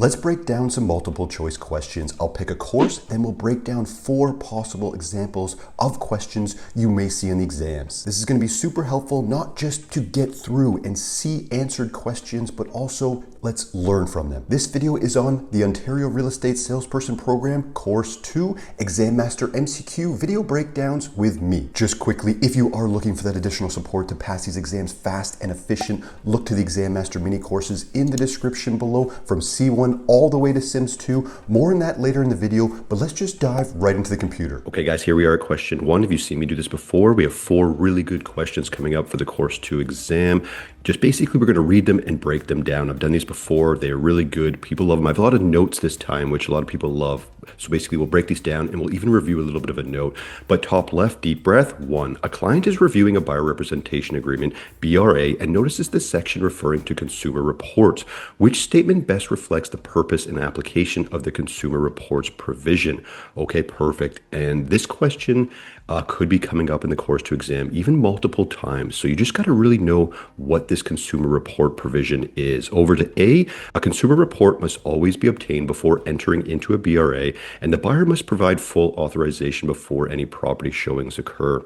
Let's break down some multiple choice questions. I'll pick a course, then we'll break down 4 possible examples of questions you may see in the exams. This is going to be super helpful, not just to get through and see answered questions, but also let's learn from them. This video is on the Ontario Real Estate Salesperson Program, Course 2, Exam Master MCQ video breakdowns with me. Just quickly, if you are looking for that additional support to pass these exams fast and efficient, look to the Exam Master mini courses in the description below from C1 all the way to Sims 2. More on that later in the video, but let's just dive right into the computer. Okay guys, here we are at question 1. Have you seen me do this before? We have 4 really good questions coming up for the Course 2 exam. Just basically, we're going to read them and break them down. I've done these before. They are really good. People love them. I have a lot of notes this time, which a lot of people love. So basically, we'll break these down and we'll even review a little bit of a note. But top left, deep breath. 1. A client is reviewing a buyer representation agreement, BRA, and notices this section referring to consumer reports. Which statement best reflects the purpose and application of the consumer reports provision? Okay, perfect. And this question could be coming up in the Course 2 exam, even multiple times. So you just got to really know what this consumer report provision is. Over to A consumer report must always be obtained before entering into a BRA, and the buyer must provide full authorization before any property showings occur.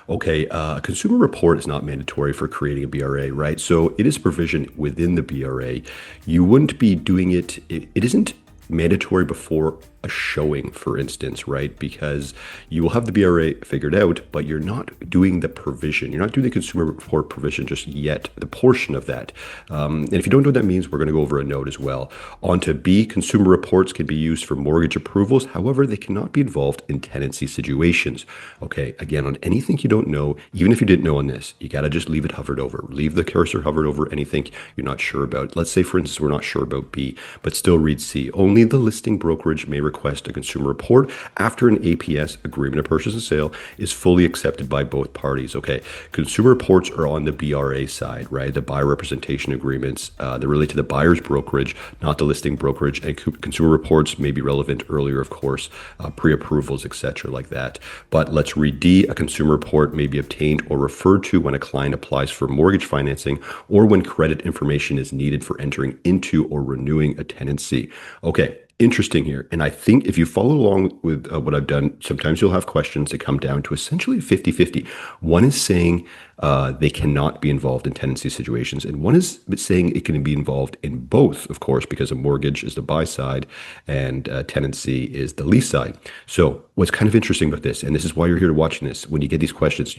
Okay, a consumer report is not mandatory for creating a BRA, right? So it is provision within the BRA. You wouldn't be doing it, it isn't mandatory before a showing, for instance, right? Because you will have the BRA figured out, but you're not doing the provision. You're not doing the consumer report provision just yet, the portion of that. And if you don't know what that means, we're going to go over a note as well. On to B, consumer reports can be used for mortgage approvals. However, they cannot be involved in tenancy situations. Okay, again, on anything you don't know, even if you didn't know on this, you got to just leave it hovered over. Leave the cursor hovered over anything you're not sure about. Let's say, for instance, we're not sure about B, but still read C. Only the listing brokerage may request a consumer report after an APS, agreement of purchase and sale, is fully accepted by both parties. Okay, consumer reports are on the BRA side, right? The buyer representation agreements, they relate to the buyer's brokerage, not the listing brokerage, and consumer reports may be relevant earlier, of course, pre-approvals, etc., like that. But let's read D. A consumer report may be obtained or referred to when a client applies for mortgage financing or when credit information is needed for entering into or renewing a tenancy. Okay, interesting here. And I think if you follow along with what I've done, sometimes you'll have questions that come down to essentially 50-50. One is saying they cannot be involved in tenancy situations, and one is saying it can be involved in both, of course, because a mortgage is the buy side and tenancy is the lease side. So what's kind of interesting about this, and this is why you're here to watching this, when you get these questions,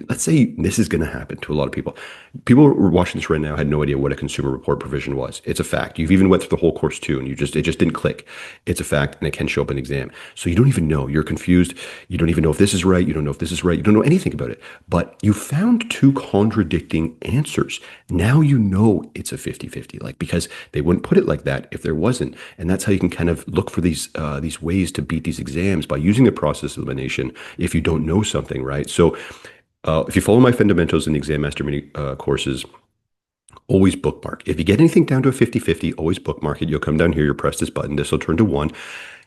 let's say this is going to happen to a lot of people. People who are watching this right now had no idea what a consumer report provision was. It's a fact. You've even went through the whole Course 2 and it just didn't click. It's a fact, and it can show up in an exam. So you don't even know. You're confused. You don't even know if this is right. You don't know if this is right. You don't know anything about it. But you found 2 contradicting answers. Now you know it's a 50-50, because they wouldn't put it like that if there wasn't. And that's how you can kind of look for these ways to beat these exams, by using the process of elimination if you don't know something, right? So if you follow my fundamentals in the Exam Master mini courses, always bookmark. If you get anything down to a 50-50, always bookmark it. You'll come down here, you'll press this button, this will turn to 1.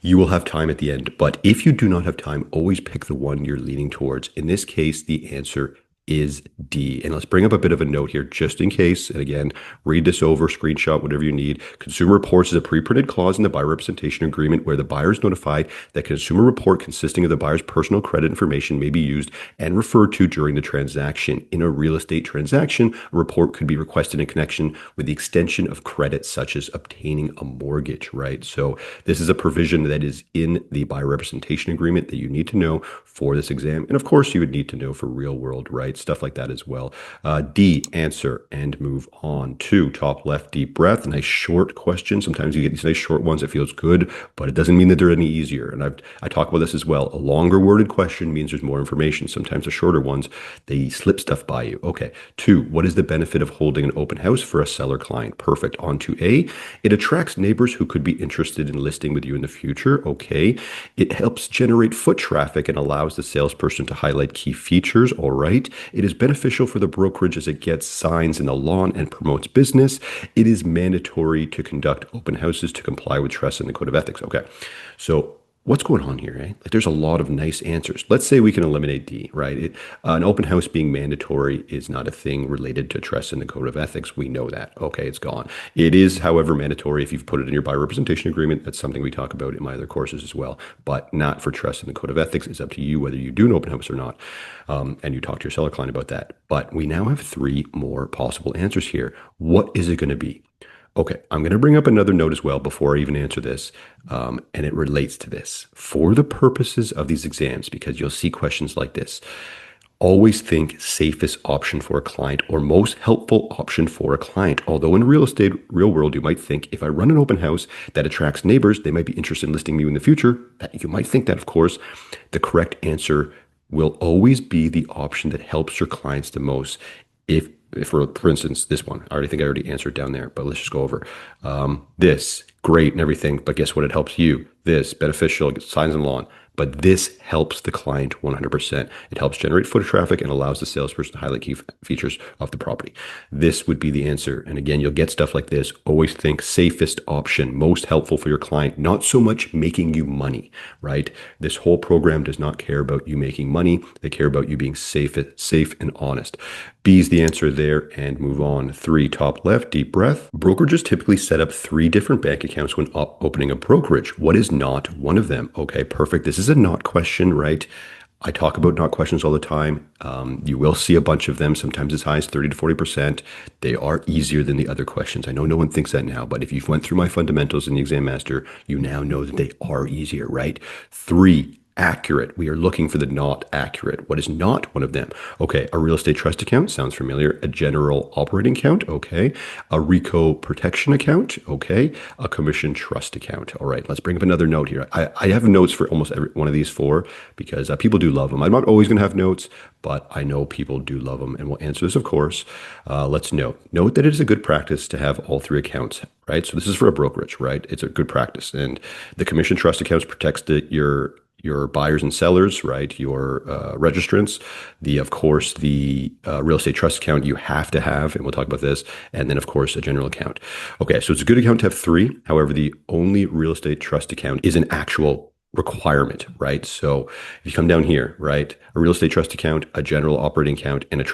You will have time at the end. But if you do not have time, always pick the one you're leaning towards. In this case, the answer is D. And let's bring up a bit of a note here just in case. And again, read this over, screenshot, whatever you need. Consumer reports is a pre-printed clause in the buyer representation agreement where the buyer is notified that consumer report consisting of the buyer's personal credit information may be used and referred to during the transaction. In a real estate transaction, a report could be requested in connection with the extension of credit, such as obtaining a mortgage, right? So this is a provision that is in the buyer representation agreement that you need to know for this exam. And of course, you would need to know for real world, right? Stuff like that as well. D, answer and move on to top left, deep breath. Nice short question. Sometimes you get these nice short ones. It feels good, but it doesn't mean that they're any easier. And I talk about this as well. A longer worded question means there's more information. Sometimes the shorter ones, they slip stuff by you. Okay. 2, what is the benefit of holding an open house for a seller client? Perfect. On to A, it attracts neighbors who could be interested in listing with you in the future. Okay. It helps generate foot traffic and allows the salesperson to highlight key features. All right. It is beneficial for the brokerage as it gets signs in the lawn and promotes business. It is mandatory to conduct open houses to comply with trust and the code of ethics. Okay, so what's going on here, eh? Like there's a lot of nice answers. Let's say we can eliminate D, right? An open house being mandatory is not a thing related to trust in the code of ethics. We know that. Okay, it's gone. It is, however, mandatory if you've put it in your buyer representation agreement. That's something we talk about in my other courses as well, but not for trust in the code of ethics. It's up to you whether you do an open house or not. And you talk to your seller client about that. But we now have three more possible answers here. What is it going to be? Okay, I'm going to bring up another note as well before I even answer this, and it relates to this. For the purposes of these exams, because you'll see questions like this, always think safest option for a client or most helpful option for a client. Although in real estate, real world, you might think if I run an open house that attracts neighbors, they might be interested in listing me in the future. You might think that, of course. The correct answer will always be the option that helps your clients the most. If for instance, this one, I already answered down there, but let's just go over this, great and everything. But guess what? It helps you. This beneficial, signs and lawn. But this helps the client 100%. It helps generate foot traffic and allows the salesperson to highlight key features of the property. This would be the answer. And again, you'll get stuff like this. Always think safest option, most helpful for your client, not so much making you money, right? This whole program does not care about you making money. They care about you being safe and honest. B is the answer there, and move on. 3, top left, deep breath. Brokerages typically set up 3 different bank accounts when opening a brokerage. What is not one of them? Okay, perfect. This is a not question, right? I talk about not questions all the time. You will see a bunch of them, sometimes as high as 30 to 40%. They are easier than the other questions. I know no one thinks that now, but if you've went through my fundamentals in the Exam Master, you now know that they are easier, right? 3, accurate. We are looking for the not accurate. What is not one of them? Okay, a real estate trust account sounds familiar. A general operating account, okay. A RICO protection account, okay. A commission trust account. All right, let's bring up another note here. I have notes for almost every one of these 4 because people do love them. I'm not always going to have notes, but I know people do love them, and we'll answer this, of course. Let's note that it is a good practice to have all 3 accounts, right? So this is for a brokerage, right? It's a good practice, and the commission trust accounts protects your buyers and sellers, right? Your registrants, of course, the real estate trust account you have to have, and we'll talk about this, and then of course a general account. Okay, so it's a good account to have 3. However, the only real estate trust account is an actual requirement, right? So if you come down here, right, a real estate trust account, a general operating account, and a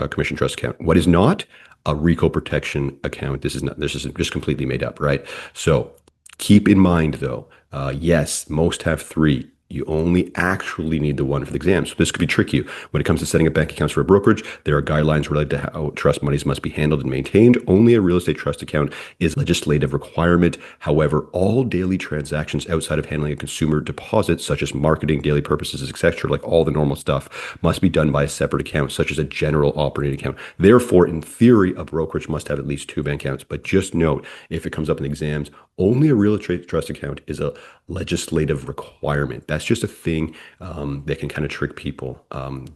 commission trust account. What is not? A RICO protection account. This is just completely made up, right? So keep in mind though, yes, most have 3. You only actually need the 1 for the exam. So this could be tricky. When it comes to setting up bank accounts for a brokerage, there are guidelines related to how trust monies must be handled and maintained. Only a real estate trust account is a legislative requirement. However, all daily transactions outside of handling a consumer deposit, such as marketing, daily purposes, etc., like all the normal stuff, must be done by a separate account, such as a general operating account. Therefore, in theory, a brokerage must have at least 2 bank accounts. But just note, if it comes up in exams, only a real estate trust account is a legislative requirement. That's just a thing that can kind of trick people.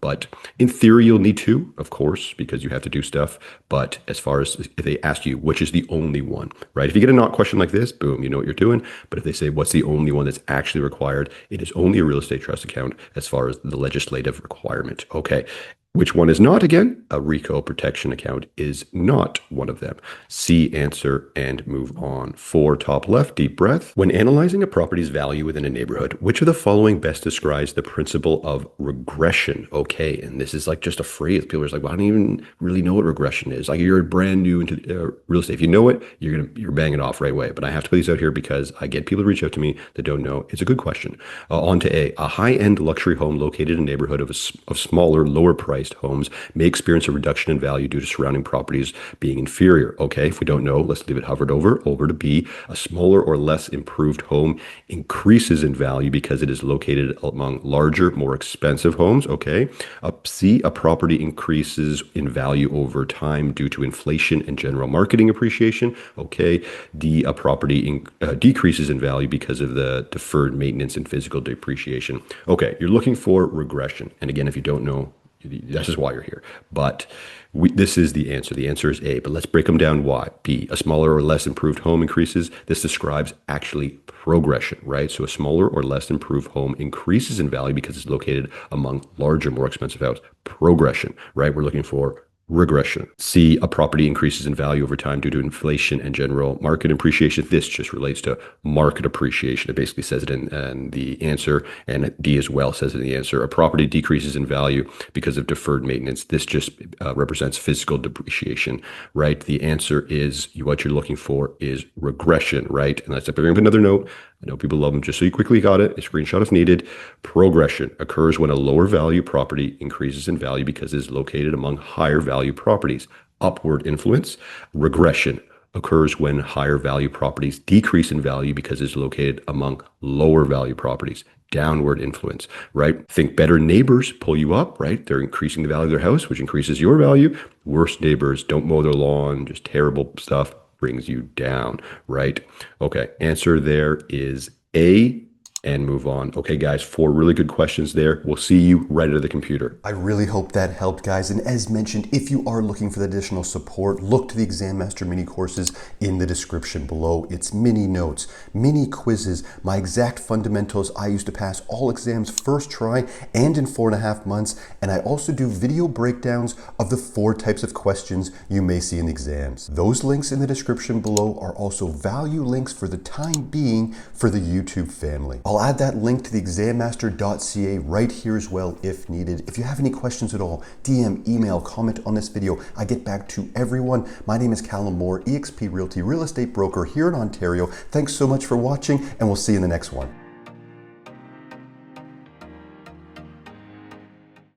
But in theory, you'll need 2, of course, because you have to do stuff. But as far as if they ask you, which is the only one, right? If you get a not question like this, boom, you know what you're doing. But if they say, what's the only one that's actually required? It is only a real estate trust account as far as the legislative requirement. Okay. Which one is not again? A RICO protection account is not one of them. C, answer, and move on. 4, top left, deep breath. When analyzing a property's value within a neighborhood, which of the following best describes the principle of regression? Okay, and this is like just a phrase. People are like, well, I don't even really know what regression is. Like you're brand new into real estate. If you know it, you're banging it off right away. But I have to put these out here because I get people to reach out to me that don't know. It's a good question. On to A. A high-end luxury home located in a neighborhood of smaller, lower priced homes may experience a reduction in value due to surrounding properties being inferior. Okay, if we don't know, let's leave it hovered over to B. A smaller or less improved home increases in value because it is located among larger, more expensive homes. Okay. C, a property increases in value over time due to inflation and general marketing appreciation. Okay. D, a property decreases in value because of the deferred maintenance and physical depreciation. Okay, you're looking for regression. And again, if you don't know, this is why you're here. But this is the answer. The answer is A, but let's break them down. Why? B, a smaller or less improved home increases. This describes actually progression, right? So a smaller or less improved home increases in value because it's located among larger, more expensive houses. Progression, right? We're looking for regression. C, a property increases in value over time due to inflation and general market appreciation. This just relates to market appreciation. It basically says it in the answer, and D as well says it in the answer. A property decreases in value because of deferred maintenance. This just represents physical depreciation, right? The answer is, what you're looking for is regression, right? And let's bring up another note. I know people love them. Just so you quickly got it, a screenshot if needed. Progression occurs when a lower value property increases in value because it is located among higher value properties. Upward influence. Regression occurs when higher value properties decrease in value because it is located among lower value properties. Downward influence, right? Think better neighbors pull you up, right? They're increasing the value of their house, which increases your value. Worse neighbors don't mow their lawn, just terrible stuff, brings you down, right? Okay, answer there is A, and move on. Okay, guys, 4 really good questions there. We'll see you right at the computer. I really hope that helped, guys. And as mentioned, if you are looking for the additional support, look to the Exam Master mini courses in the description below. It's mini notes, mini quizzes, my exact fundamentals I used to pass all exams first try and in 4.5 months. And I also do video breakdowns of the 4 types of questions you may see in the exams. Those links in the description below are also value links for the time being for the YouTube family. I'll add that link to the exammaster.ca right here as well if needed. If you have any questions at all, DM, email, comment on this video. I get back to everyone. My name is Callum Moore, eXp Realty real estate broker here in Ontario. Thanks so much for watching, and we'll see you in the next one.